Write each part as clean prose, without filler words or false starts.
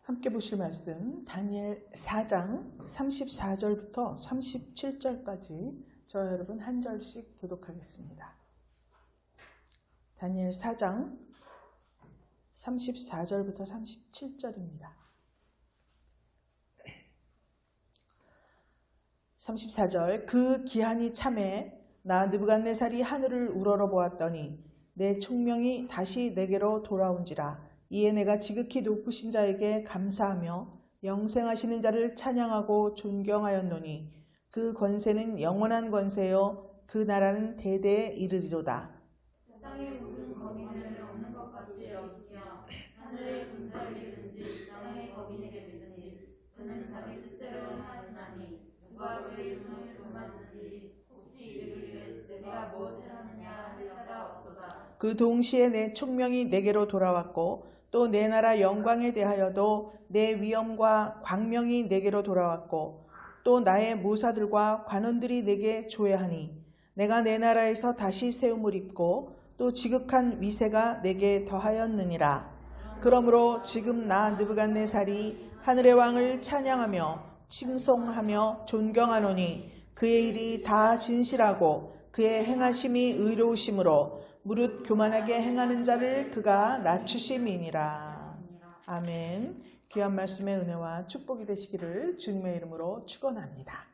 함께 보실 말씀 다니엘 4장 34절부터 37절까지 저와 여러분 한 절씩 교독하겠습니다. 다니엘 4장 34절부터 37절입니다. 34절 그 기한이 참에 나 느부갓네살이 하늘을 우러러 보았더니 내 총명이 다시 내게로 돌아온지라. 이에 내가 지극히 높으신 자에게 감사하며 영생하시는 자를 찬양하고 존경하였노니 그 권세는 영원한 권세요 그 나라는 대대에 이르리로다. 세상의 모든 거민을 없는 것 같이 여기시며 하늘의 군자에게든지 땅의 거민에게든지 그는 자기 뜻대로 행하시나니 누가 그의 손을 도맡으시 혹시 이르기를 내가 무엇을 하느냐 할 자가 없도다. 그 동시에 내 총명이 내게로 돌아왔고 또 내 나라 영광에 대하여도 내 위엄과 광명이 내게로 돌아왔고 또 나의 모사들과 관원들이 내게 조회하니 내가 내 나라에서 다시 세움을 입고 또 지극한 위세가 내게 더하였느니라. 그러므로 지금 나 느부갓네살이 하늘의 왕을 찬양하며 칭송하며 존경하노니 그의 일이 다 진실하고 그의 행하심이 의로우심으로 무릇 교만하게 행하는 자를 그가 낮추심이니라. 아멘. 귀한 말씀의 은혜와 축복이 되시기를 주님의 이름으로 축원합니다.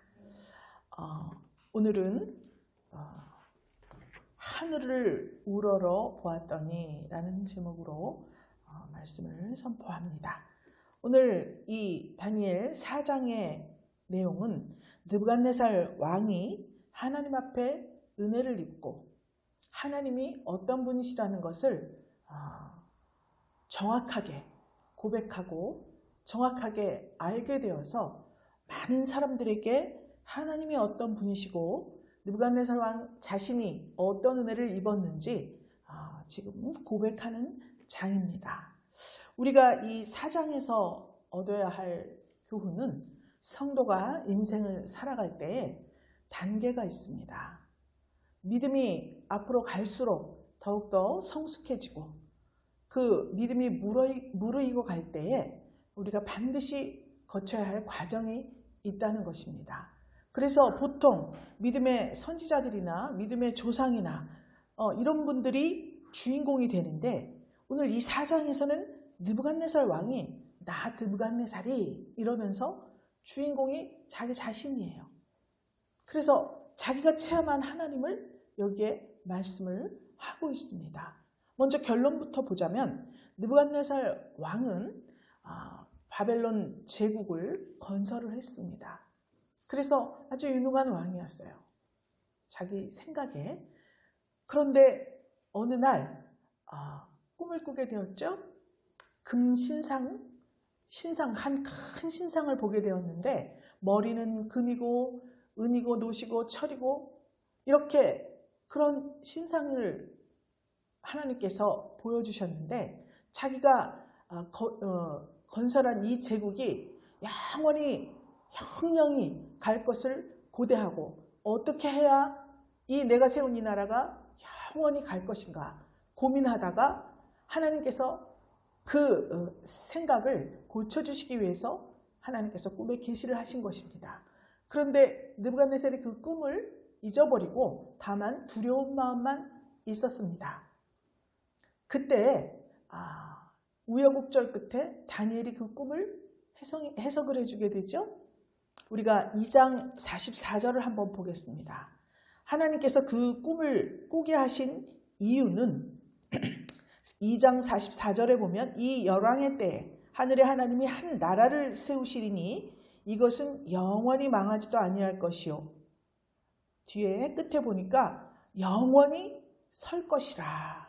오늘은 하늘을 우러러 보았더니 라는 제목으로 말씀을 선포합니다. 오늘 이 다니엘 4장의 내용은 느부갓네살 왕이 하나님 앞에 은혜를 입고 하나님이 어떤 분이시라는 것을 정확하게 고백하고 정확하게 알게 되어서 많은 사람들에게 하나님이 어떤 분이시고 느부갓네살 왕 자신이 어떤 은혜를 입었는지 지금 고백하는 장입니다. 우리가 이 4장에서 얻어야 할 교훈은 성도가 인생을 살아갈 때에 단계가 있습니다. 믿음이 앞으로 갈수록 더욱더 성숙해지고 그 믿음이 무르익어 갈 때에 우리가 반드시 거쳐야 할 과정이 있다는 것입니다. 그래서 보통 믿음의 선지자들이나 믿음의 조상이나 이런 분들이 주인공이 되는데 오늘 이 4장에서는 느부갓네살 왕이 나 느부갓네살이 이러면서 주인공이 자기 자신이에요. 그래서 자기가 체험한 하나님을 여기에 말씀을 하고 있습니다. 먼저 결론부터 보자면 느부갓네살 왕은 바벨론 제국을 건설을 했습니다. 그래서 아주 유능한 왕이었어요. 자기 생각에. 그런데 어느 날 꿈을 꾸게 되었죠. 금신상, 한 큰 신상을 보게 되었는데 머리는 금이고 은이고 노시고 철이고 이렇게 그런 신상을 하나님께서 보여주셨는데 자기가 건설한 이 제국이 영원히 갈 것을 고대하고 어떻게 해야 이 내가 세운 이 나라가 영원히 갈 것인가 고민하다가 하나님께서 그 생각을 고쳐주시기 위해서 하나님께서 꿈에 계시를 하신 것입니다. 그런데 느부갓네살이 그 꿈을 잊어버리고 다만 두려운 마음만 있었습니다. 그때 우여곡절 끝에 다니엘이 그 꿈을 해석을 해주게 되죠. 우리가 2장 44절을 한번 보겠습니다. 하나님께서 그 꿈을 꾸게 하신 이유는 2장 44절에 보면 이 열왕의 때에 하늘의 하나님이 한 나라를 세우시리니 이것은 영원히 망하지도 아니할 것이요. 뒤에 끝에 보니까 영원히 설 것이라.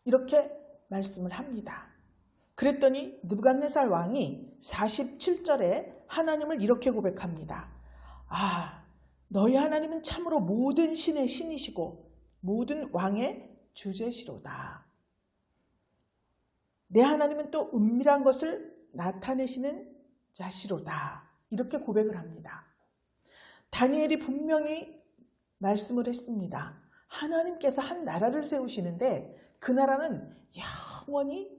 이렇게 말씀을 합니다. 그랬더니 느부갓네살 왕이 47절에 하나님을 이렇게 고백합니다. 너희 하나님은 참으로 모든 신의 신이시고 모든 왕의 주제시로다. 내 하나님은 또 은밀한 것을 나타내시는 자시로다. 이렇게 고백을 합니다. 다니엘이 분명히 말씀을 했습니다. 하나님께서 한 나라를 세우시는데 그 나라는 영원히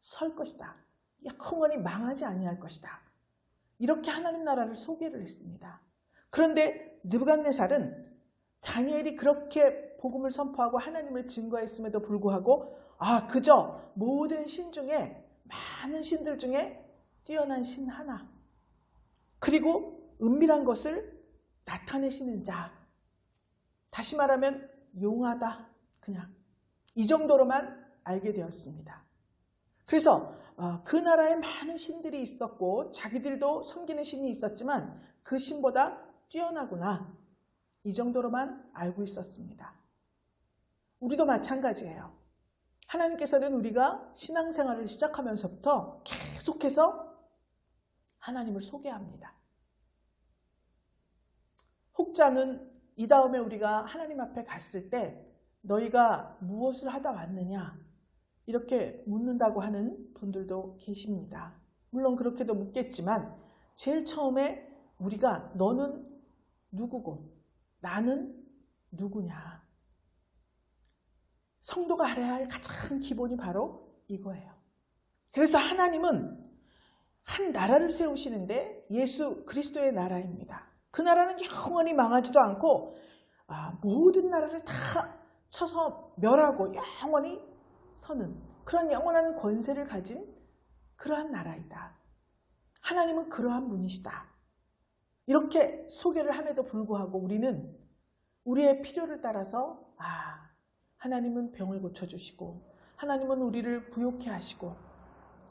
설 것이다. 영원히 망하지 아니할 것이다. 이렇게 하나님 나라를 소개를 했습니다. 그런데 느부갓네살은 다니엘이 그렇게 복음을 선포하고 하나님을 증거했음에도 불구하고 그저 모든 신 중에 많은 신들 중에 뛰어난 신 하나, 그리고 은밀한 것을 나타내시는 자, 다시 말하면 용하다, 그냥 이 정도로만 알게 되었습니다. 그래서 그 나라에 많은 신들이 있었고 자기들도 섬기는 신이 있었지만 그 신보다 뛰어나구나, 이 정도로만 알고 있었습니다. 우리도 마찬가지예요. 하나님께서는 우리가 신앙생활을 시작하면서부터 계속해서 하나님을 소개합니다. 혹자는 이 다음에 우리가 하나님 앞에 갔을 때 너희가 무엇을 하다 왔느냐 이렇게 묻는다고 하는 분들도 계십니다. 물론 그렇게도 묻겠지만 제일 처음에 우리가 너는 누구고 나는 누구냐, 성도가 알아야 할 가장 기본이 바로 이거예요. 그래서 하나님은 한 나라를 세우시는데 예수 그리스도의 나라입니다. 그 나라는 영원히 망하지도 않고 모든 나라를 다 쳐서 멸하고 영원히 서는 그런 영원한 권세를 가진 그러한 나라이다. 하나님은 그러한 분이시다. 이렇게 소개를 함에도 불구하고 우리는 우리의 필요를 따라서 하나님은 병을 고쳐주시고 하나님은 우리를 부욕해 하시고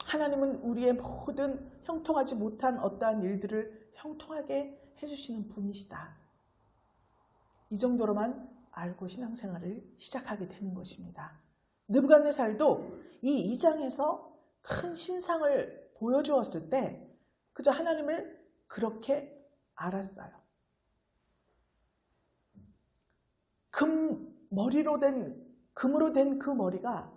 하나님은 우리의 모든 형통하지 못한 어떠한 일들을 형통하게 해주시는 분이시다. 이 정도로만 알고 신앙생활을 시작하게 되는 것입니다. 느부갓네살도 이 2장에서 큰 신상을 보여주었을 때 그저 하나님을 그렇게 알았어요. 금으로 된 그 머리가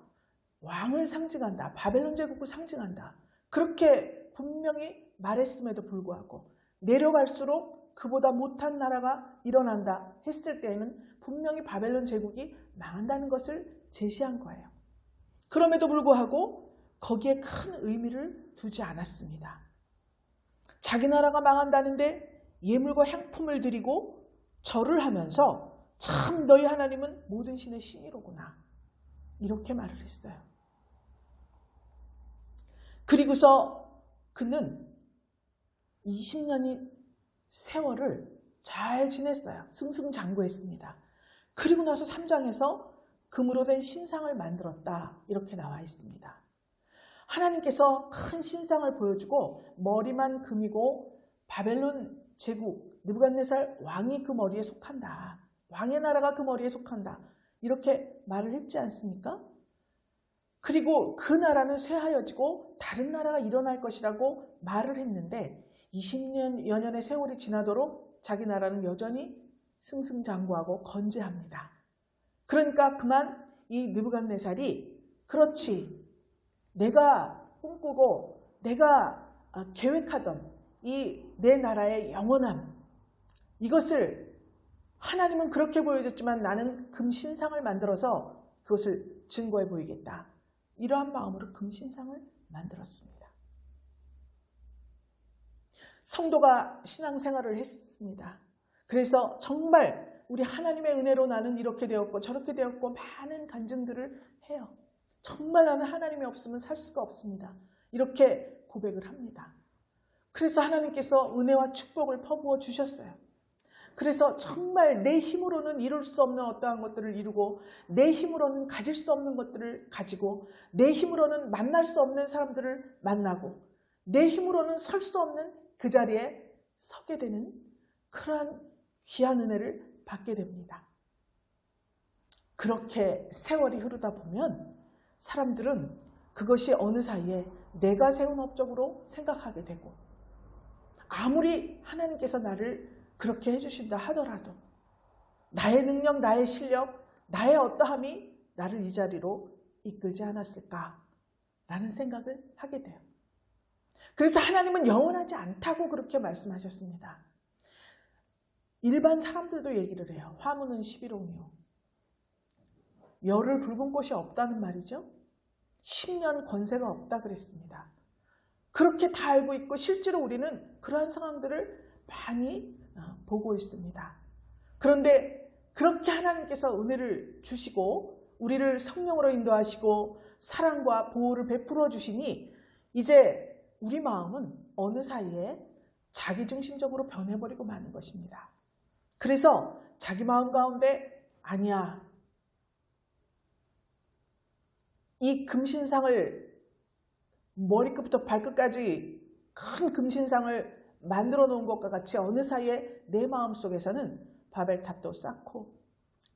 왕을 상징한다. 바벨론 제국을 상징한다. 그렇게 분명히 말했음에도 불구하고 내려갈수록 그보다 못한 나라가 일어난다 했을 때에는 분명히 바벨론 제국이 망한다는 것을 제시한 거예요. 그럼에도 불구하고 거기에 큰 의미를 두지 않았습니다. 자기 나라가 망한다는데 예물과 향품을 드리고 절을 하면서 참 너희 하나님은 모든 신의 신이로구나, 이렇게 말을 했어요. 그리고서 그는 20년의 세월을 잘 지냈어요. 승승장구했습니다. 그리고 나서 3장에서 금으로 된 신상을 만들었다, 이렇게 나와 있습니다. 하나님께서 큰 신상을 보여주고 머리만 금이고 바벨론 제국 느부갓네살 왕이 그 머리에 속한다, 왕의 나라가 그 머리에 속한다, 이렇게 말을 했지 않습니까? 그리고 그 나라는 쇠하여지고 다른 나라가 일어날 것이라고 말을 했는데 20여 년의 세월이 지나도록 자기 나라는 여전히 승승장구하고 건재합니다. 그러니까 그만 이 느부갓네살이 그렇지, 내가 꿈꾸고 내가 계획하던 이 내 나라의 영원함, 이것을 하나님은 그렇게 보여줬지만 나는 금신상을 만들어서 그것을 증거해 보이겠다, 이러한 마음으로 금신상을 만들었습니다. 성도가 신앙생활을 했습니다. 그래서 정말 우리 하나님의 은혜로 나는 이렇게 되었고 저렇게 되었고 많은 간증들을 해요. 정말 나는 하나님이 없으면 살 수가 없습니다, 이렇게 고백을 합니다. 그래서 하나님께서 은혜와 축복을 퍼부어 주셨어요. 그래서 정말 내 힘으로는 이룰 수 없는 어떠한 것들을 이루고 내 힘으로는 가질 수 없는 것들을 가지고 내 힘으로는 만날 수 없는 사람들을 만나고 내 힘으로는 설 수 없는 그 자리에 서게 되는 그러한 귀한 은혜를 받게 됩니다. 그렇게 세월이 흐르다 보면 사람들은 그것이 어느 사이에 내가 세운 업적으로 생각하게 되고 아무리 하나님께서 나를 그렇게 해주신다 하더라도 나의 능력, 나의 실력, 나의 어떠함이 나를 이 자리로 이끌지 않았을까라는 생각을 하게 돼요. 그래서 하나님은 영원하지 않다고 그렇게 말씀하셨습니다. 일반 사람들도 얘기를 해요. 화무는 11홍이요. 열을 붉은 꽃이 없다는 말이죠. 10년 권세가 없다 그랬습니다. 그렇게 다 알고 있고 실제로 우리는 그러한 상황들을 많이 보고 있습니다. 그런데 그렇게 하나님께서 은혜를 주시고 우리를 성령으로 인도하시고 사랑과 보호를 베풀어 주시니 이제 우리 마음은 어느 사이에 자기중심적으로 변해버리고 마는 것입니다. 그래서 자기 마음 가운데 아니야, 이 금신상을 머리끝부터 발끝까지 큰 금신상을 만들어 놓은 것과 같이 어느 사이에 내 마음속에서는 바벨탑도 쌓고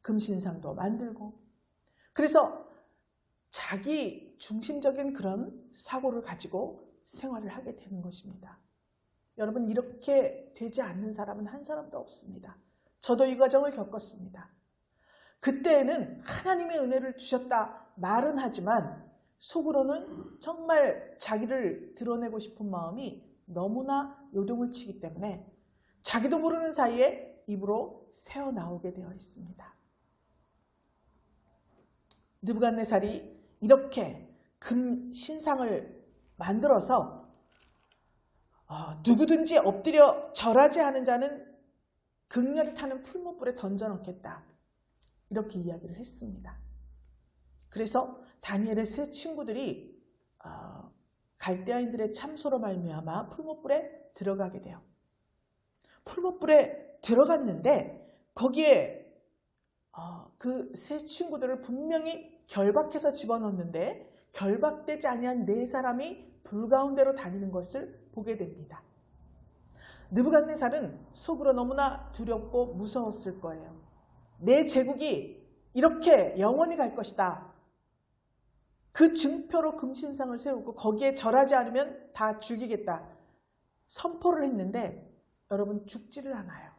금신상도 만들고, 그래서 자기 중심적인 그런 사고를 가지고 생활을 하게 되는 것입니다. 여러분, 이렇게 되지 않는 사람은 한 사람도 없습니다. 저도 이 과정을 겪었습니다. 그때에는 하나님의 은혜를 주셨다 말은 하지만 속으로는 정말 자기를 드러내고 싶은 마음이 너무나 요동을 치기 때문에 자기도 모르는 사이에 입으로 새어나오게 되어 있습니다. 느부갓네살이 이렇게 금 신상을 만들어서 누구든지 엎드려 절하지 않은 자는 극렬히 타는 풀무불에 던져넣겠다, 이렇게 이야기를 했습니다. 그래서 다니엘의 세 친구들이 갈대아인들의 참소로 말미암아 풀무불에 들어가게 돼요. 풀무불에 들어갔는데 거기에 그 세 친구들을 분명히 결박해서 집어넣었는데 결박되지 아니한 네 사람이 불가운데로 다니는 것을 보게 됩니다. 느부갓네살은 속으로 너무나 두렵고 무서웠을 거예요. 내 제국이 이렇게 영원히 갈 것이다. 그 증표로 금신상을 세우고 거기에 절하지 않으면 다 죽이겠다 선포를 했는데 여러분, 죽지를 않아요.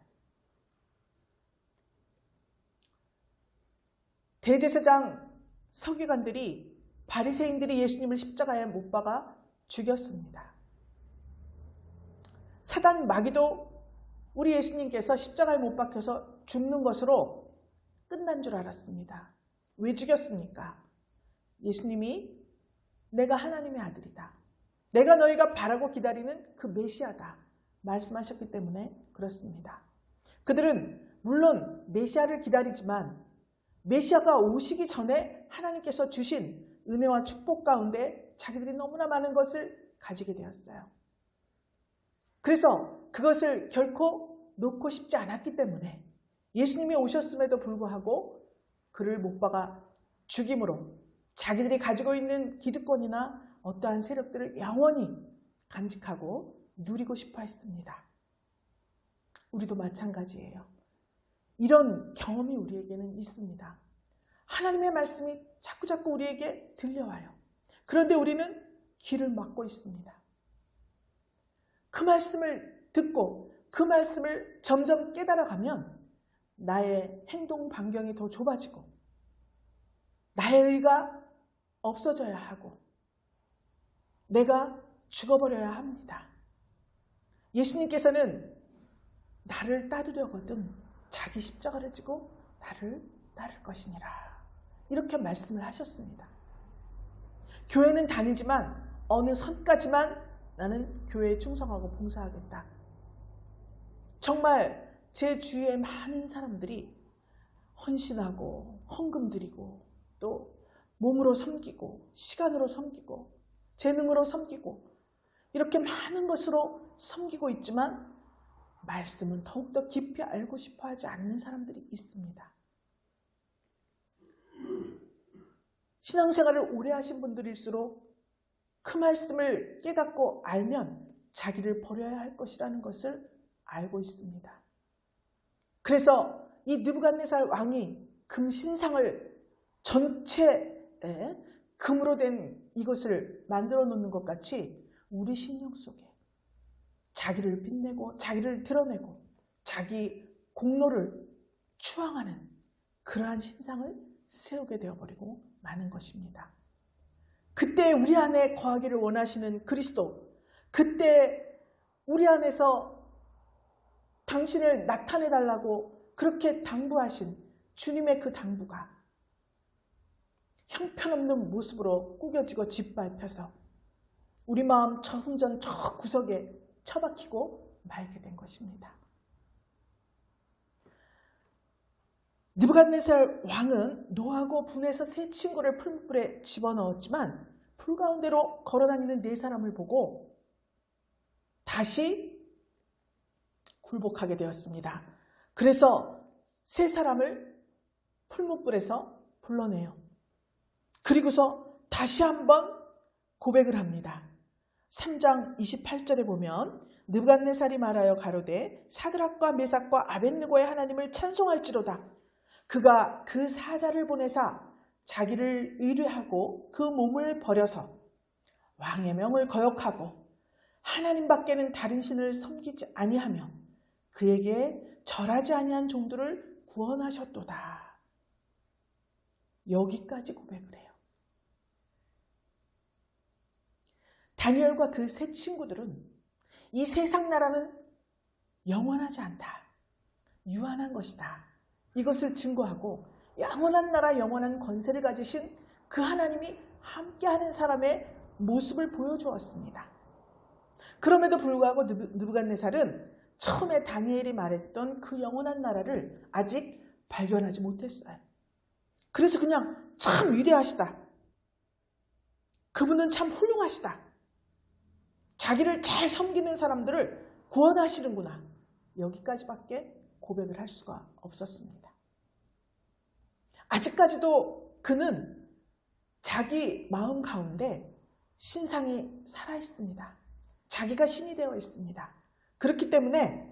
대제사장 서기관들이, 바리새인들이 예수님을 십자가에 못 박아 죽였습니다. 사단 마귀도 우리 예수님께서 십자가에 못 박혀서 죽는 것으로 끝난 줄 알았습니다. 왜 죽였습니까? 예수님이 내가 하나님의 아들이다, 내가 너희가 바라고 기다리는 그 메시아다 말씀하셨기 때문에 그렇습니다. 그들은 물론 메시아를 기다리지만 메시아가 오시기 전에 하나님께서 주신 은혜와 축복 가운데 자기들이 너무나 많은 것을 가지게 되었어요. 그래서 그것을 결코 놓고 싶지 않았기 때문에 예수님이 오셨음에도 불구하고 그를 못 박아 죽임으로 자기들이 가지고 있는 기득권이나 어떠한 세력들을 영원히 간직하고 누리고 싶어 했습니다. 우리도 마찬가지예요. 이런 경험이 우리에게는 있습니다. 하나님의 말씀이 자꾸자꾸 우리에게 들려와요. 그런데 우리는 귀를 막고 있습니다. 그 말씀을 듣고 그 말씀을 점점 깨달아가면 나의 행동 반경이 더 좁아지고 나의 의가 없어져야 하고 내가 죽어버려야 합니다. 예수님께서는 나를 따르려거든 자기 십자가를 지고 나를 따를 것이니라, 이렇게 말씀을 하셨습니다. 교회는 다니지만 어느 선까지만 나는 교회에 충성하고 봉사하겠다. 정말 제 주위에 많은 사람들이 헌신하고 헌금 드리고 또 몸으로 섬기고 시간으로 섬기고 재능으로 섬기고 이렇게 많은 것으로 섬기고 있지만 말씀은 더욱더 깊이 알고 싶어 하지 않는 사람들이 있습니다. 신앙생활을 오래 하신 분들일수록 그 말씀을 깨닫고 알면 자기를 버려야 할 것이라는 것을 알고 있습니다. 그래서 이 느부갓네살 왕이 금신상을 전체에 금으로 된 이것을 만들어 놓는 것 같이 우리 심령 속에 자기를 빛내고 자기를 드러내고 자기 공로를 추앙하는 그러한 신상을 세우게 되어버리고 마는 것입니다. 그때 우리 안에 거하기를 원하시는 그리스도, 그때 우리 안에서 당신을 나타내달라고 그렇게 당부하신 주님의 그 당부가 형편없는 모습으로 꾸겨지고 짓밟혀서 우리 마음 저 흥전 저 구석에 처박히고 말게 된 것입니다. 느부갓네살 왕은 노하고 분해서 세 친구를 풀무불에 집어넣었지만 풀 가운데로 걸어다니는 네 사람을 보고 다시 굴복하게 되었습니다. 그래서 세 사람을 풀무불에서 불러내요. 그리고서 다시 한번 고백을 합니다. 3장 28절에 보면 느부갓네살이 말하여 가로되 사드락과 메삭과 아벳느고의 하나님을 찬송할지로다. 그가 그 사자를 보내사 자기를 의뢰하고 그 몸을 버려서 왕의 명을 거역하고 하나님 밖에는 다른 신을 섬기지 아니하며 그에게 절하지 아니한 종들을 구원하셨도다. 여기까지 고백을 해요. 다니엘과 그 세 친구들은 이 세상 나라는 영원하지 않다. 유한한 것이다. 이것을 증거하고 영원한 나라, 영원한 권세를 가지신 그 하나님이 함께하는 사람의 모습을 보여주었습니다. 그럼에도 불구하고 느부갓네살은 처음에 다니엘이 말했던 그 영원한 나라를 아직 발견하지 못했어요. 그래서 그냥 참 위대하시다. 그분은 참 훌륭하시다. 자기를 잘 섬기는 사람들을 구원하시는구나. 여기까지밖에 고백을 할 수가 없었습니다. 아직까지도 그는 자기 마음 가운데 신상이 살아있습니다. 자기가 신이 되어 있습니다. 그렇기 때문에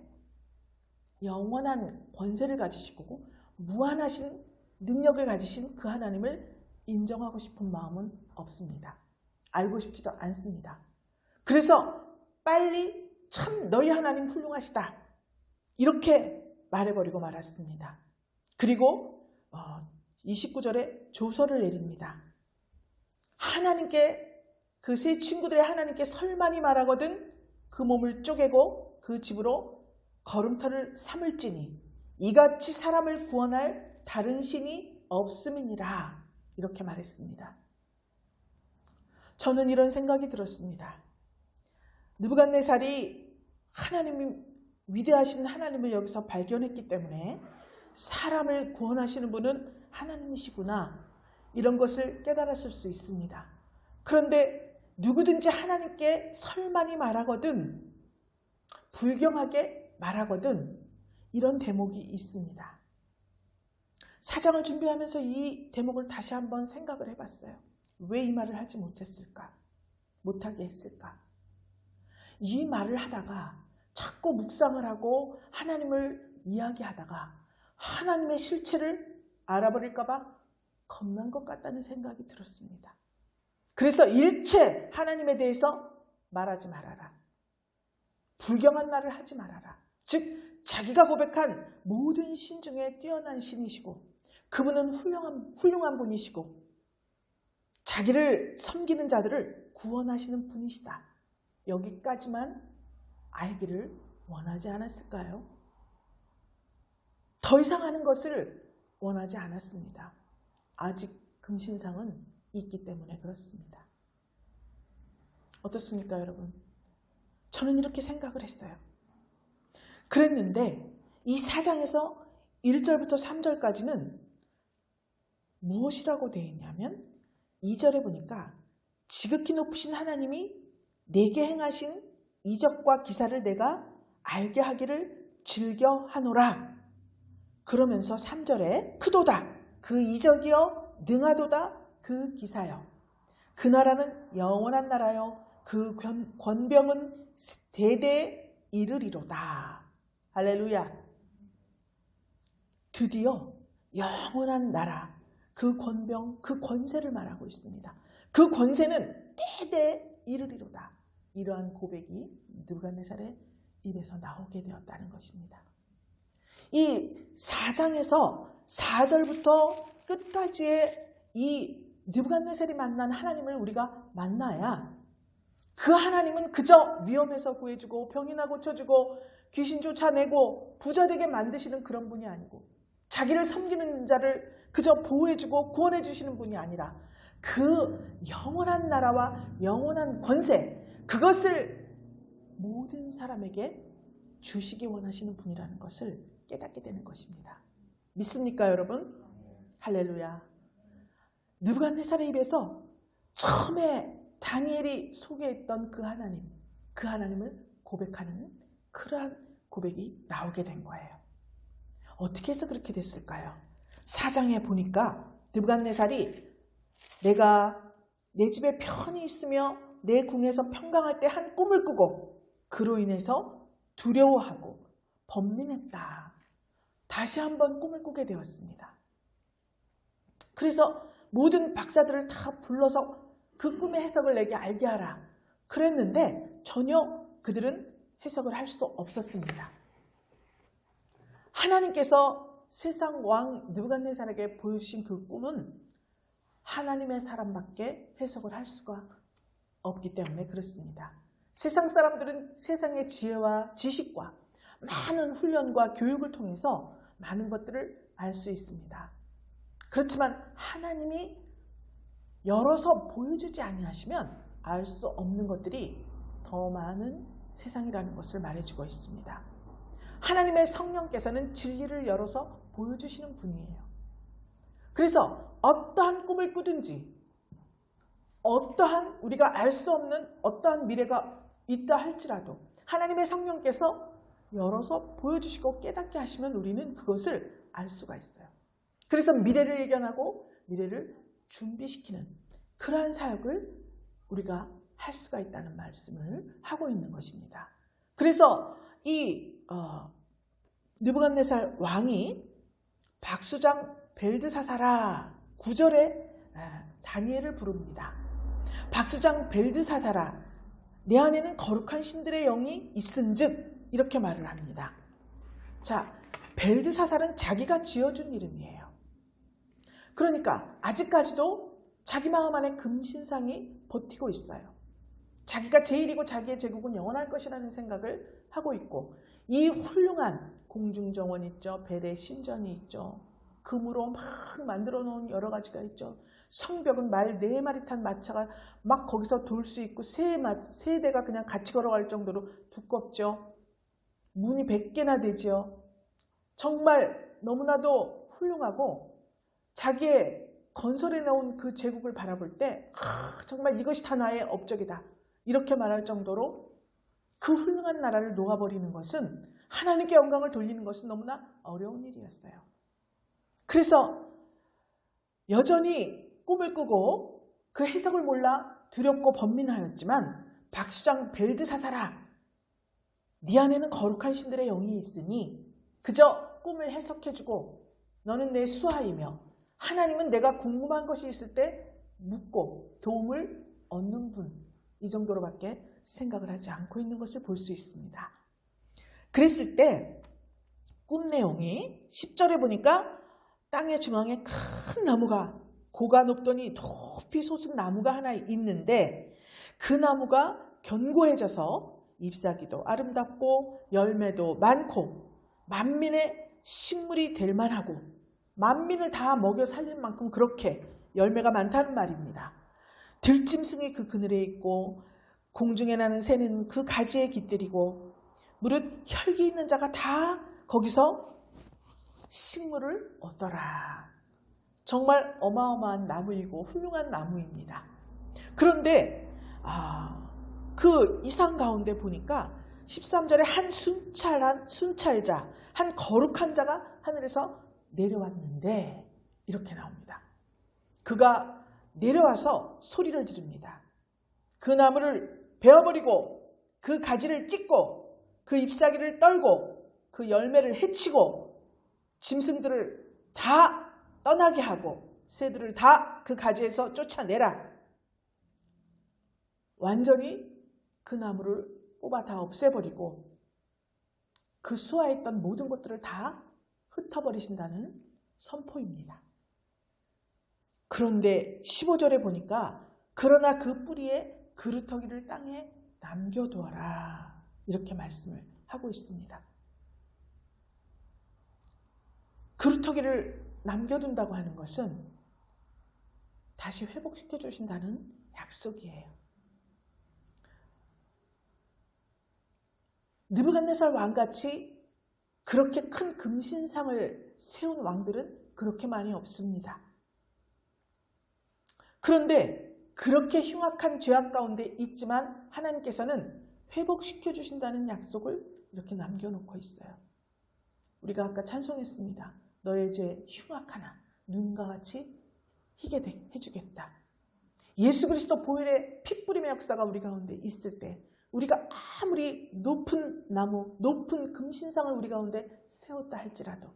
영원한 권세를 가지시고 무한하신 능력을 가지신 그 하나님을 인정하고 싶은 마음은 없습니다. 알고 싶지도 않습니다. 그래서 빨리 참 너희 하나님 훌륭하시다. 이렇게 말해버리고 말았습니다. 그리고 29절에 조서를 내립니다. 하나님께 그 세 친구들의 하나님께 설만이 말하거든 그 몸을 쪼개고 그 집으로 걸음터를 삼을지니 이같이 사람을 구원할 다른 신이 없음이니라. 이렇게 말했습니다. 저는 이런 생각이 들었습니다. 느부갓네살이 하나님이 위대하신 하나님을 여기서 발견했기 때문에 사람을 구원하시는 분은 하나님이시구나. 이런 것을 깨달았을 수 있습니다. 그런데 누구든지 하나님께 설만이 말하거든, 불경하게 말하거든, 이런 대목이 있습니다. 사장을 준비하면서 이 대목을 다시 한번 생각을 해봤어요. 왜 이 말을 하지 못하게 했을까? 이 말을 하다가 자꾸 묵상을 하고 하나님을 이야기하다가 하나님의 실체를 알아버릴까봐 겁난 것 같다는 생각이 들었습니다. 그래서 일체 하나님에 대해서 말하지 말아라. 불경한 말을 하지 말아라. 즉 자기가 고백한 모든 신 중에 뛰어난 신이시고 그분은 훌륭한 분이시고 자기를 섬기는 자들을 구원하시는 분이시다. 여기까지만 알기를 원하지 않았을까요? 더 이상 하는 것을 원하지 않았습니다. 아직 금신상은 있기 때문에 그렇습니다. 어떻습니까, 여러분? 저는 이렇게 생각을 했어요. 그랬는데 이 4장에서 1절부터 3절까지는 무엇이라고 되어 있냐면 2절에 보니까 지극히 높으신 하나님이 내게 행하신 이적과 기사를 내가 알게 하기를 즐겨하노라. 그러면서 3절에 크도다 그 이적이여 능하도다 그 기사여 그 나라는 영원한 나라여 그 권병은 대대에 이르리로다. 할렐루야. 드디어 영원한 나라, 그 권병, 그 권세를 말하고 있습니다. 그 권세는 대대에 이르리로다. 이러한 고백이 느부갓네살의 입에서 나오게 되었다는 것입니다. 이 4장에서 4절부터 끝까지의 이 느부갓네살이 만난 하나님을 우리가 만나야 그 하나님은 그저 위험해서 구해주고 병이나 고쳐주고 귀신 쫓아내고 부자되게 만드시는 그런 분이 아니고 자기를 섬기는 자를 그저 보호해주고 구원해주시는 분이 아니라 그 영원한 나라와 영원한 권세, 그것을 모든 사람에게 주시기 원하시는 분이라는 것을 깨닫게 되는 것입니다. 믿습니까, 여러분? 할렐루야. 느부갓네살의 입에서 처음에 다니엘이 소개했던 그 하나님을 고백하는 그러한 고백이 나오게 된 거예요. 어떻게 해서 그렇게 됐을까요? 4장에 보니까 느부갓네살이 내가 내 집에 편히 있으며 내 궁에서 평강할 때 한 꿈을 꾸고 그로 인해서 두려워하고 범민했다. 다시 한번 꿈을 꾸게 되었습니다. 그래서 모든 박사들을 다 불러서 그 꿈의 해석을 내게 알게 하라. 그랬는데 전혀 그들은 해석을 할 수 없었습니다. 하나님께서 세상 왕 느부갓네살에게 보여주신 그 꿈은 하나님의 사람밖에 해석을 할 수가 없기 때문에 그렇습니다. 세상 사람들은 세상의 지혜와 지식과 많은 훈련과 교육을 통해서 많은 것들을 알 수 있습니다. 그렇지만 하나님이 열어서 보여주지 아니하시면 알 수 없는 것들이 더 많은 세상이라는 것을 말해주고 있습니다. 하나님의 성령께서는 진리를 열어서 보여주시는 분이에요. 그래서 어떠한 꿈을 꾸든지 어떠한 우리가 알 수 없는 어떠한 미래가 있다 할지라도 하나님의 성령께서 열어서 보여주시고 깨닫게 하시면 우리는 그것을 알 수가 있어요. 그래서 미래를 예견하고 미래를 준비시키는 그러한 사역을 우리가 할 수가 있다는 말씀을 하고 있는 것입니다. 그래서 이 느부갓네살 왕이 박수장 벨드사사라 9절에 다니엘을 부릅니다. 박수장 벨드사사라 내 안에는 거룩한 신들의 영이 있은즉 이렇게 말을 합니다. 자, 벨드사살은 자기가 지어준 이름이에요. 그러니까 아직까지도 자기 마음 안에 금신상이 버티고 있어요. 자기가 제일이고 자기의 제국은 영원할 것이라는 생각을 하고 있고 이 훌륭한 공중정원 있죠. 벨의 신전이 있죠. 금으로 막 만들어 놓은 여러 가지가 있죠. 성벽은 말 4마리 탄 마차가 막 거기서 돌 수 있고 세 대가 그냥 같이 걸어갈 정도로 두껍죠. 문이 100개나 되죠. 정말 너무나도 훌륭하고 자기의 건설해 놓은 그 제국을 바라볼 때 정말 이것이 다 나의 업적이다. 이렇게 말할 정도로 그 훌륭한 나라를 놓아버리는 것은 하나님께 영광을 돌리는 것은 너무나 어려운 일이었어요. 그래서 여전히 꿈을 꾸고 그 해석을 몰라 두렵고 번민하였지만 박수장 벨드사사라 네 안에는 거룩한 신들의 영이 있으니 그저 꿈을 해석해주고 너는 내 수하이며 하나님은 내가 궁금한 것이 있을 때 묻고 도움을 얻는 분 이 정도로밖에 생각을 하지 않고 있는 것을 볼 수 있습니다. 그랬을 때 꿈 내용이 10절에 보니까 땅의 중앙에 큰 나무가 고가 높더니 높이 솟은 나무가 하나 있는데 그 나무가 견고해져서 잎사귀도 아름답고 열매도 많고 만민의 식물이 될 만하고 만민을 다 먹여 살릴 만큼 그렇게 열매가 많다는 말입니다. 들짐승이 그 그늘에 있고 공중에 나는 새는 그 가지에 깃들이고 무릇 혈기 있는 자가 다 거기서 식물을 얻더라. 정말 어마어마한 나무이고 훌륭한 나무입니다. 그런데 그 이상 가운데 보니까 13절에 한 순찰자, 한 거룩한 자가 하늘에서 내려왔는데 이렇게 나옵니다. 그가 내려와서 소리를 지릅니다. 그 나무를 베어버리고 그 가지를 찢고 그 잎사귀를 떨고 그 열매를 해치고 짐승들을 다 떠나게 하고 새들을 다 그 가지에서 쫓아내라. 완전히 그 나무를 뽑아 다 없애버리고 그 수하했던 모든 것들을 다 흩어버리신다는 선포입니다. 그런데 15절에 보니까 그러나 그 뿌리에 그루터기를 땅에 남겨두어라. 이렇게 말씀을 하고 있습니다. 그루터기를 남겨둔다고 하는 것은 다시 회복시켜 주신다는 약속이에요. 느부갓네살 왕같이 그렇게 큰 금신상을 세운 왕들은 그렇게 많이 없습니다. 그런데 그렇게 흉악한 죄악 가운데 있지만 하나님께서는 회복시켜 주신다는 약속을 이렇게 남겨놓고 있어요. 우리가 아까 찬송했습니다. 너의 죄 흉악하나 눈과 같이 희게 해주겠다. 예수 그리스도 보혈의 핏부림의 역사가 우리 가운데 있을 때 우리가 아무리 높은 나무, 높은 금신상을 우리 가운데 세웠다 할지라도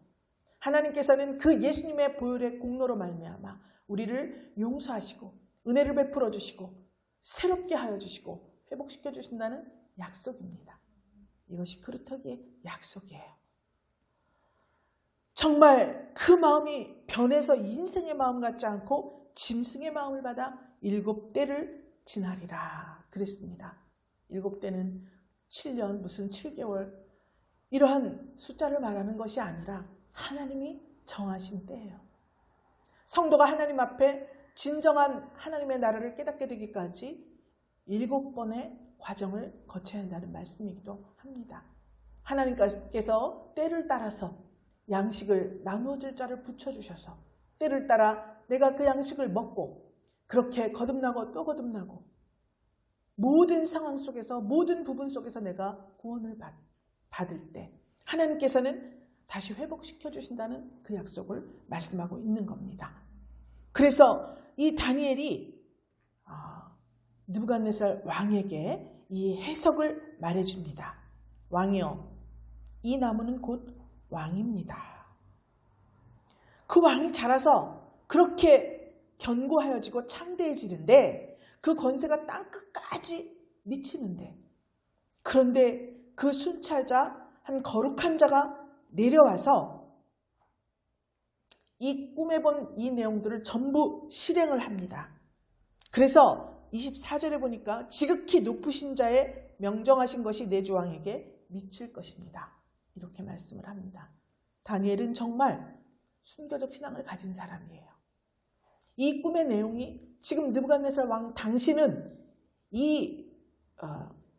하나님께서는 그 예수님의 보혈의 공로로 말미암아 우리를 용서하시고 은혜를 베풀어 주시고 새롭게 하여 주시고 회복시켜 주신다는 약속입니다. 이것이 그루터기의 약속이에요. 정말 그 마음이 변해서 인생의 마음 같지 않고 짐승의 마음을 받아 7대를 지나리라 그랬습니다. 7대는 7년 무슨 7개월 이러한 숫자를 말하는 것이 아니라 하나님이 정하신 때예요. 성도가 하나님 앞에 진정한 하나님의 나라를 깨닫게 되기까지 7번의 과정을 거쳐야 한다는 말씀이기도 합니다. 하나님께서 때를 따라서 양식을 나누어 줄 자를 붙여주셔서 때를 따라 내가 그 양식을 먹고 그렇게 거듭나고 또 거듭나고 모든 상황 속에서 모든 부분 속에서 내가 구원을 받을 때 하나님께서는 다시 회복시켜 주신다는 그 약속을 말씀하고 있는 겁니다. 그래서 이 다니엘이 느부갓네살 왕에게 이 해석을 말해줍니다. 왕이여, 이 나무는 곧 왕입니다. 그 왕이 자라서 그렇게 견고하여지고 창대해지는데 그 권세가 땅끝까지 미치는데 그런데 그 순찰자 한 거룩한 자가 내려와서 이 꿈에 본 이 내용들을 전부 실행을 합니다. 그래서 24절에 보니까 지극히 높으신 자의 명정하신 것이 내 주왕에게 미칠 것입니다. 이렇게 말씀을 합니다. 다니엘은 정말 순교적 신앙을 가진 사람이에요. 이 꿈의 내용이 지금 느부갓네살 왕 당신은 이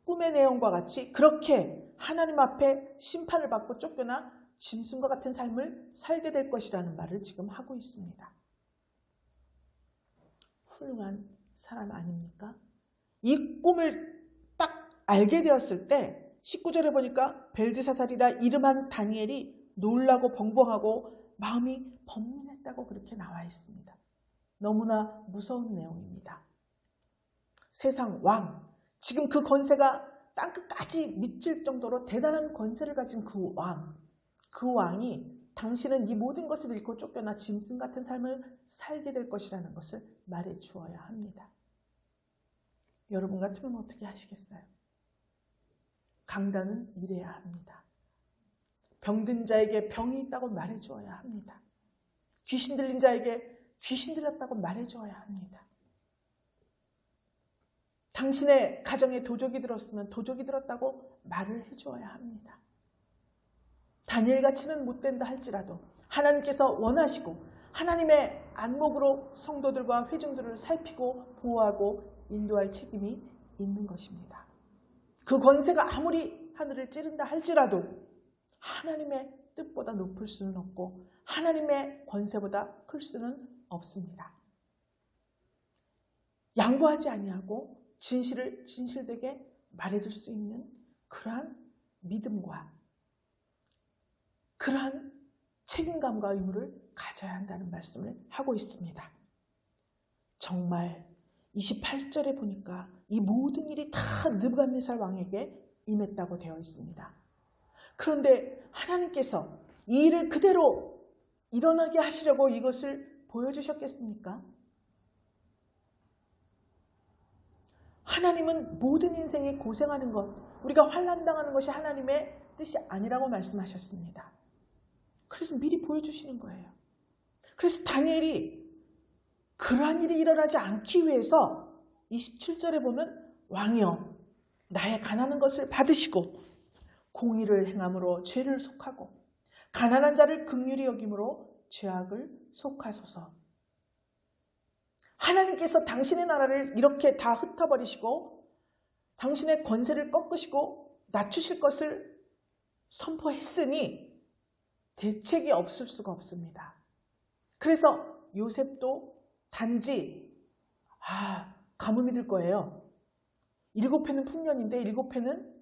꿈의 내용과 같이 그렇게 하나님 앞에 심판을 받고 쫓겨나 짐승과 같은 삶을 살게 될 것이라는 말을 지금 하고 있습니다. 훌륭한 사람 아닙니까? 이 꿈을 딱 알게 되었을 때 19절에 보니까 벨드사살이라 이름한 다니엘이 놀라고 벙벙하고 마음이 번민했다고 그렇게 나와 있습니다. 너무나 무서운 내용입니다. 세상 왕, 지금 그 권세가 땅끝까지 미칠 정도로 대단한 권세를 가진 그 왕이 당신은 이 모든 것을 잃고 쫓겨나 짐승 같은 삶을 살게 될 것이라는 것을 말해 주어야 합니다. 여러분 같으면 어떻게 하시겠어요? 강단은 이래야 합니다. 병든 자에게 병이 있다고 말해 주어야 합니다. 귀신 들린 자에게 귀신 들렸다고 말해 주어야 합니다. 당신의 가정에 도적이 들었으면 도적이 들었다고 말을 해주어야 합니다. 다니엘같이는 못 된다 할지라도 하나님께서 원하시고 하나님의 안목으로 성도들과 회중들을 살피고 보호하고 인도할 책임이 있는 것입니다. 그 권세가 아무리 하늘을 찌른다 할지라도 하나님의 뜻보다 높을 수는 없고 하나님의 권세보다 클 수는 없습니다. 양보하지 아니하고 진실을 진실되게 말해줄 수 있는 그러한 믿음과 그러한 책임감과 의무를 가져야 한다는 말씀을 하고 있습니다. 정말 28절에 보니까 이 모든 일이 다 느부갓네살 왕에게 임했다고 되어 있습니다. 그런데 하나님께서 이 일을 그대로 일어나게 하시려고 이것을 보여주셨겠습니까? 하나님은 모든 인생이 고생하는 것, 우리가 환난당하는 것이 하나님의 뜻이 아니라고 말씀하셨습니다. 그래서 미리 보여주시는 거예요. 그래서 다니엘이 그러한 일이 일어나지 않기 위해서 27절에 보면 왕이여 나의 가난한 것을 받으시고 공의를 행함으로 죄를 속하고 가난한 자를 긍휼히 여김으로 죄악을 속하소서. 하나님께서 당신의 나라를 이렇게 다 흩어버리시고 당신의 권세를 꺾으시고 낮추실 것을 선포했으니 대책이 없을 수가 없습니다. 그래서 요셉도 단지 가뭄이 들 거예요. 7해는 풍년인데 7해는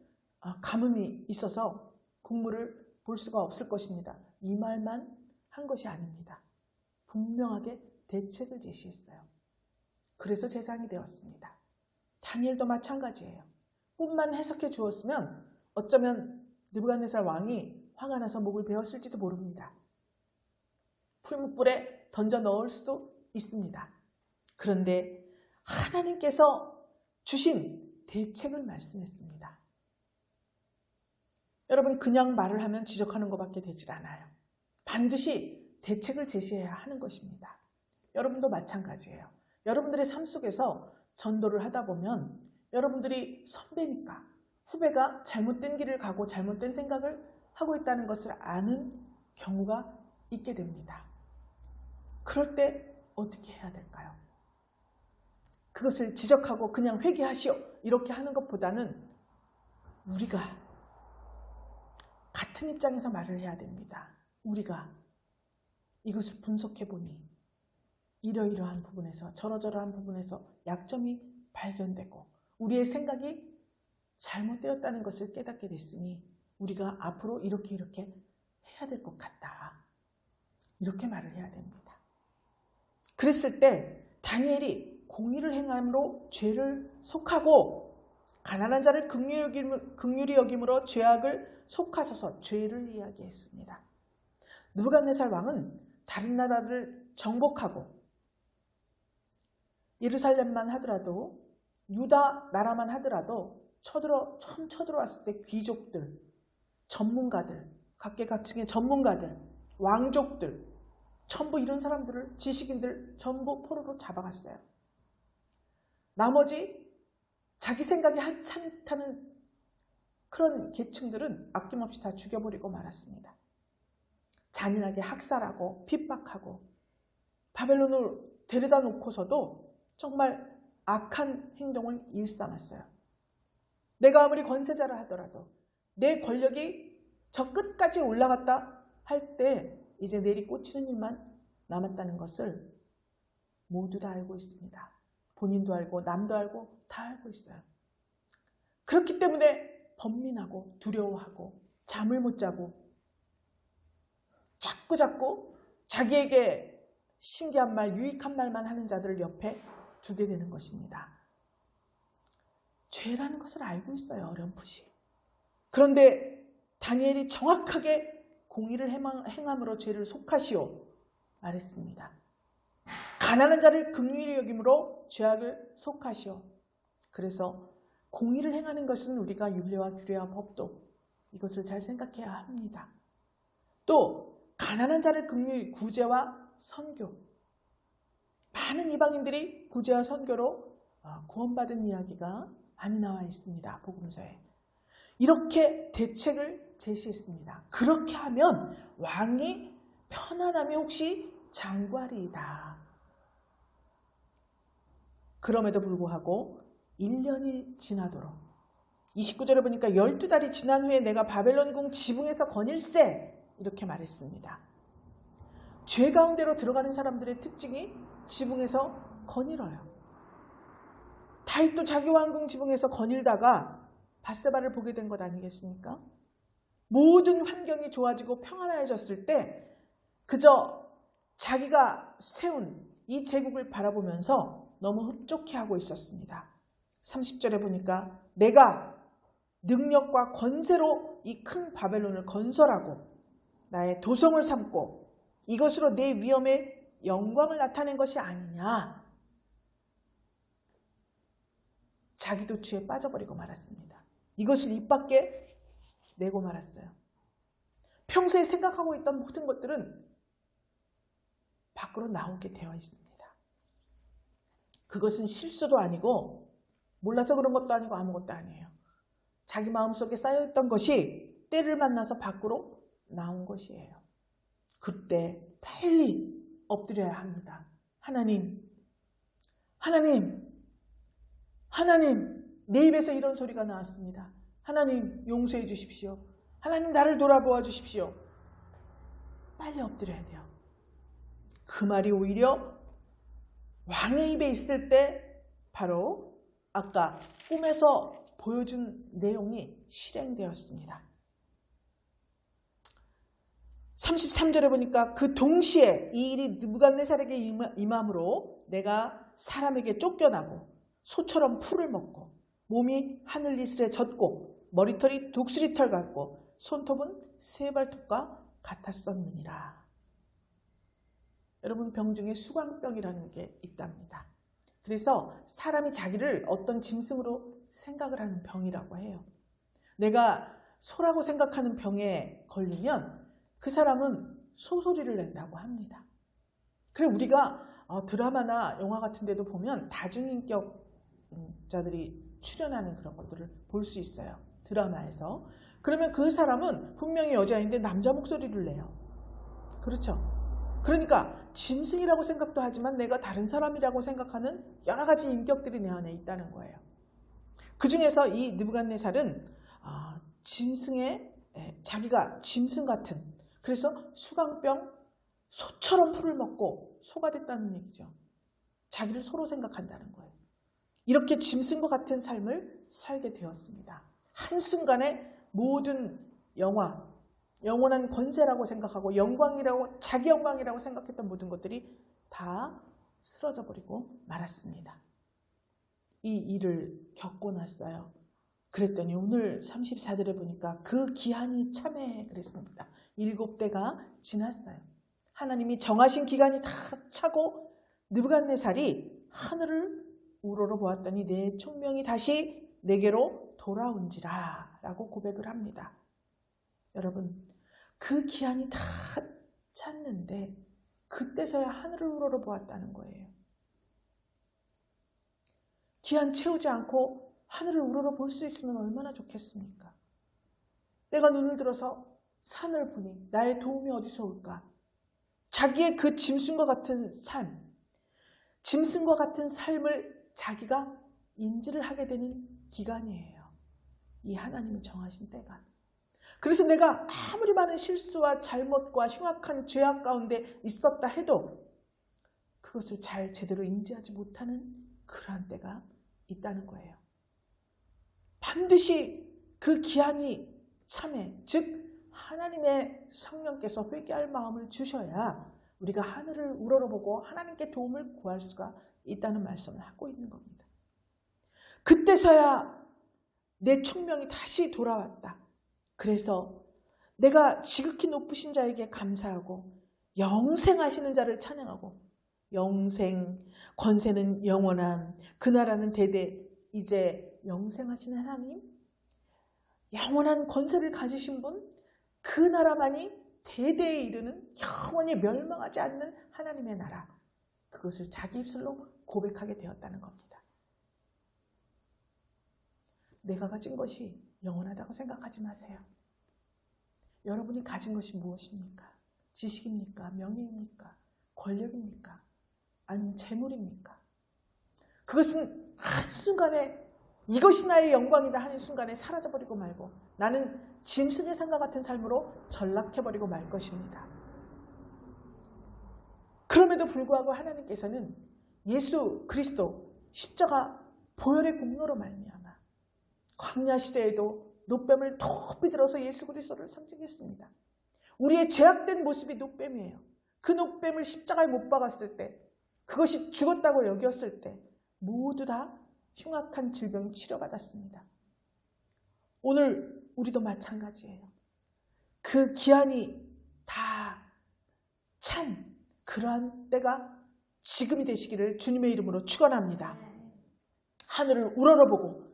가뭄이 있어서 국물을 볼 수가 없을 것입니다. 이 말만 한 것이 아닙니다. 분명하게 대책을 제시했어요. 그래서 재상이 되었습니다. 다니엘도 마찬가지예요. 꿈만 해석해 주었으면 어쩌면 느부갓네살 왕이 화가 나서 목을 베었을지도 모릅니다. 풀무불에 던져 넣을 수도 있습니다. 그런데 하나님께서 주신 대책을 말씀했습니다. 여러분, 그냥 말을 하면 지적하는 것밖에 되질 않아요. 반드시 대책을 제시해야 하는 것입니다. 여러분도 마찬가지예요. 여러분들의 삶 속에서 전도를 하다 보면 여러분들이 선배니까 후배가 잘못된 길을 가고 잘못된 생각을 하고 있다는 것을 아는 경우가 있게 됩니다. 그럴 때 어떻게 해야 될까요? 그것을 지적하고 그냥 회개하시오 이렇게 하는 것보다는 우리가 같은 입장에서 말을 해야 됩니다. 우리가 이것을 분석해 보니 이러이러한 부분에서 저러저러한 부분에서 약점이 발견되고 우리의 생각이 잘못되었다는 것을 깨닫게 됐으니 우리가 앞으로 이렇게 해야 될 것 같다. 이렇게 말을 해야 됩니다. 그랬을 때 다니엘이 공의를 행함으로 죄를 속하고 가난한 자를 긍휼히 여김으로 죄악을 속하셔서 죄를 이야기했습니다. 느부갓네살 왕은 다른 나라를 정복하고 예루살렘만 하더라도 유다 나라만 하더라도 처음 쳐들어왔을 때 귀족들, 전문가들, 각계각층의 전문가들, 왕족들 전부 이런 사람들을 지식인들 전부 포로로 잡아갔어요. 나머지 자기 생각이 한참타는 그런 계층들은 아낌없이 다 죽여버리고 말았습니다. 잔인하게 학살하고 핍박하고 바벨론을 데려다 놓고서도 정말 악한 행동을 일삼았어요. 내가 아무리 권세자라 하더라도 내 권력이 저 끝까지 올라갔다 할 때 이제 내리 꽂히는 일만 남았다는 것을 모두 다 알고 있습니다. 본인도 알고 남도 알고 다 알고 있어요. 그렇기 때문에 번민하고 두려워하고 잠을 못 자고 자꾸 자기에게 신기한 말, 유익한 말만 하는 자들을 옆에 두게 되는 것입니다. 죄라는 것을 알고 있어요. 어렴풋이. 그런데 다니엘이 정확하게 공의를 행함으로 죄를 속하시오 말했습니다. 가난한 자를 긍휼히 여김으로 죄악을 속하시오. 그래서 공의를 행하는 것은 우리가 율례와 규례와 법도 이것을 잘 생각해야 합니다. 또 가난한 자를 긍휼히 구제와 선교, 많은 이방인들이 구제와 선교로 구원받은 이야기가 많이 나와 있습니다. 복음서에. 이렇게 대책을 제시했습니다. 그렇게 하면 왕이 편안함이 혹시 장구하리이다. 그럼에도 불구하고 1년이 지나도록 29절에 보니까 12달이 지난 후에 내가 바벨론궁 지붕에서 거닐세 이렇게 말했습니다. 죄 가운데로 들어가는 사람들의 특징이 지붕에서 거닐어요. 다윗도 자기 왕궁 지붕에서 거닐다가 밧세바를 보게 된 것 아니겠습니까? 모든 환경이 좋아지고 평안해졌을 때 그저 자기가 세운 이 제국을 바라보면서 너무 흡족해하고 있었습니다. 30절에 보니까 내가 능력과 권세로 이 큰 바벨론을 건설하고 나의 도성을 삼고 이것으로 내 위엄의 영광을 나타낸 것이 아니냐. 자기 도취에 빠져버리고 말았습니다. 이것을 입 밖에 내고 말았어요. 평소에 생각하고 있던 모든 것들은 밖으로 나오게 되어 있습니다. 그것은 실수도 아니고 몰라서 그런 것도 아니고 아무것도 아니에요. 자기 마음속에 쌓여있던 것이 때를 만나서 밖으로 나온 것이에요. 그때 빨리 엎드려야 합니다. 하나님, 내 입에서 이런 소리가 나왔습니다. 하나님 용서해 주십시오. 하나님 나를 돌아보아 주십시오. 빨리 엎드려야 돼요. 그 말이 오히려 왕의 입에 있을 때 바로 아까 꿈에서 보여준 내용이 실행되었습니다. 33절에 보니까 그 동시에 이 일이 느부갓네살에게 임함으로 내가 사람에게 쫓겨나고 소처럼 풀을 먹고 몸이 하늘 이슬에 젖고 머리털이 독수리털 같고 손톱은 세발톱과 같았었느니라. 여러분, 병 중에 수광병이라는 게 있답니다. 그래서 사람이 자기를 어떤 짐승으로 생각을 하는 병이라고 해요. 내가 소라고 생각하는 병에 걸리면 그 사람은 소소리를 낸다고 합니다. 그래 우리가 드라마나 영화 같은 데도 보면 다중인격자들이 출연하는 그런 것들을 볼 수 있어요. 드라마에서. 그러면 그 사람은 분명히 여자인데 남자 목소리를 내요. 그렇죠? 그러니까 짐승이라고 생각도 하지만 내가 다른 사람이라고 생각하는 여러 가지 인격들이 내 안에 있다는 거예요. 그 중에서 이 느부갓네살은 짐승의 자기가 짐승 같은, 그래서 수광병, 소처럼 풀을 먹고 소가 됐다는 얘기죠. 자기를 소로 생각한다는 거예요. 이렇게 짐승과 같은 삶을 살게 되었습니다. 한순간에 모든 영원한 권세라고 생각하고 영광이라고, 자기 영광이라고 생각했던 모든 것들이 다 쓰러져 버리고 말았습니다. 이 일을 겪고 났어요. 그랬더니 오늘 34절에 보니까 그 기한이 참해 그랬습니다. 7대가 지났어요. 하나님이 정하신 기간이 다 차고 느부갓네살이 하늘을 우러러 보았더니 내 총명이 다시 내게로 돌아온지라 라고 고백을 합니다. 여러분, 그 기한이 다 찼는데 그때서야 하늘을 우러러 보았다는 거예요. 기한 채우지 않고 하늘을 우러러 볼 수 있으면 얼마나 좋겠습니까? 내가 눈을 들어서 산을 보니 나의 도움이 어디서 올까? 자기의 그 짐승과 같은 삶, 짐승과 같은 삶을 자기가 인지를 하게 되는 기간이에요. 이 하나님이 정하신 때가. 그래서 내가 아무리 많은 실수와 잘못과 흉악한 죄악 가운데 있었다 해도 그것을 잘 제대로 인지하지 못하는 그러한 때가 있다는 거예요. 반드시 그 기한이 참해, 즉 하나님의 성령께서 회개할 마음을 주셔야 우리가 하늘을 우러러보고 하나님께 도움을 구할 수가 있다는 말씀을 하고 있는 겁니다. 그때서야 내 총명이 다시 돌아왔다. 그래서 내가 지극히 높으신 자에게 감사하고 영생하시는 자를 찬양하고, 영생, 권세는 영원한, 그 나라는 대대, 이제 영생하신 하나님, 영원한 권세를 가지신 분, 그 나라만이 대대에 이르는 영원히 멸망하지 않는 하나님의 나라, 그것을 자기 입술로 고백하게 되었다는 겁니다. 내가 가진 것이 영원하다고 생각하지 마세요. 여러분이 가진 것이 무엇입니까? 지식입니까? 명예입니까? 권력입니까? 아니면 재물입니까? 그것은 한순간에 이것이 나의 영광이다 하는 순간에 사라져버리고 말고 나는 짐승의 삶과 같은 삶으로 전락해버리고 말 것입니다. 그럼에도 불구하고 하나님께서는 예수 그리스도 십자가 보혈의 공로로 말미암아 광야 시대에도 노뱀을 높이 들어서 예수 그리스도를 상징했습니다. 우리의 죄악된 모습이 노뱀이에요. 그 노뱀을 십자가에 못 박았을 때, 그것이 죽었다고 여겼을 때 모두 다 흉악한 질병이 치료받았습니다. 오늘 우리도 마찬가지예요. 그 기한이 다 찬 그러한 때가 지금이 되시기를 주님의 이름으로 축원합니다. 하늘을 우러러보고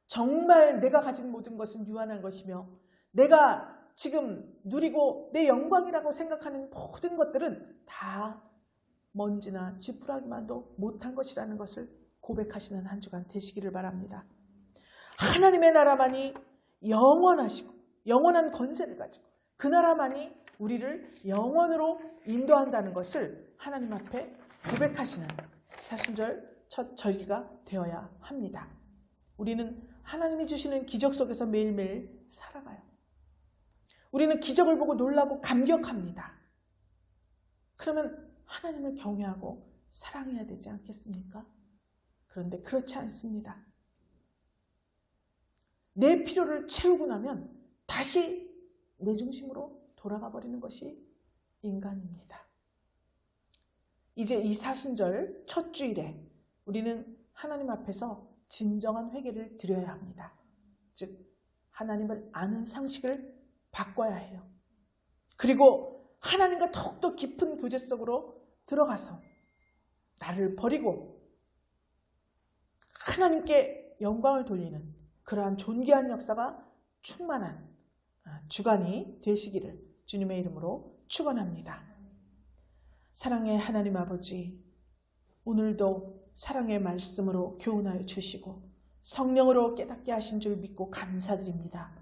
정말 내가 가진 모든 것은 유한한 것이며 내가 지금 누리고 내 영광이라고 생각하는 모든 것들은 다 먼지나 지푸라기만도 못한 것이라는 것을 고백하시는 한 주간 되시기를 바랍니다. 하나님의 나라만이 영원하시고 영원한 권세를 가지고 그 나라만이 우리를 영원으로 인도한다는 것을 하나님 앞에 고백하시는 사순절 첫 절기가 되어야 합니다. 우리는 하나님이 주시는 기적 속에서 매일매일 살아가요. 우리는 기적을 보고 놀라고 감격합니다. 그러면 하나님을 경외하고 사랑해야 되지 않겠습니까? 그런데 그렇지 않습니다. 내 필요를 채우고 나면 다시 내 중심으로 돌아가 버리는 것이 인간입니다. 이제 이 사순절 첫 주일에 우리는 하나님 앞에서 진정한 회개를 드려야 합니다. 즉 하나님을 아는 상식을 바꿔야 해요. 그리고 하나님과 더욱더 깊은 교제 속으로 들어가서 나를 버리고 하나님께 영광을 돌리는 그러한 존귀한 역사가 충만한 주간이 되시기를 주님의 이름으로 축원합니다. 사랑의 하나님 아버지, 오늘도 사랑의 말씀으로 교훈하여 주시고 성령으로 깨닫게 하신 줄 믿고 감사드립니다.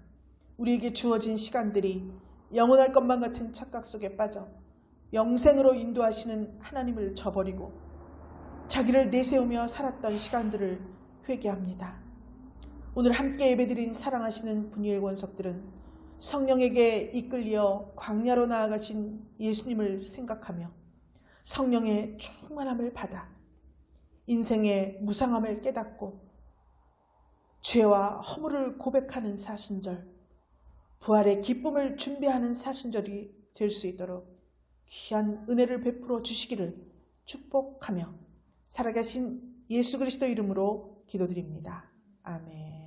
우리에게 주어진 시간들이 영원할 것만 같은 착각 속에 빠져 영생으로 인도하시는 하나님을 저버리고 자기를 내세우며 살았던 시간들을 회개합니다. 오늘 함께 예배드린 사랑하시는 분유엘 권석들은 성령에게 이끌려 광야로 나아가신 예수님을 생각하며 성령의 충만함을 받아 인생의 무상함을 깨닫고 죄와 허물을 고백하는 사순절, 부활의 기쁨을 준비하는 사순절이 될 수 있도록 귀한 은혜를 베풀어 주시기를 축복하며 살아계신 예수 그리스도 이름으로 기도드립니다. 아멘.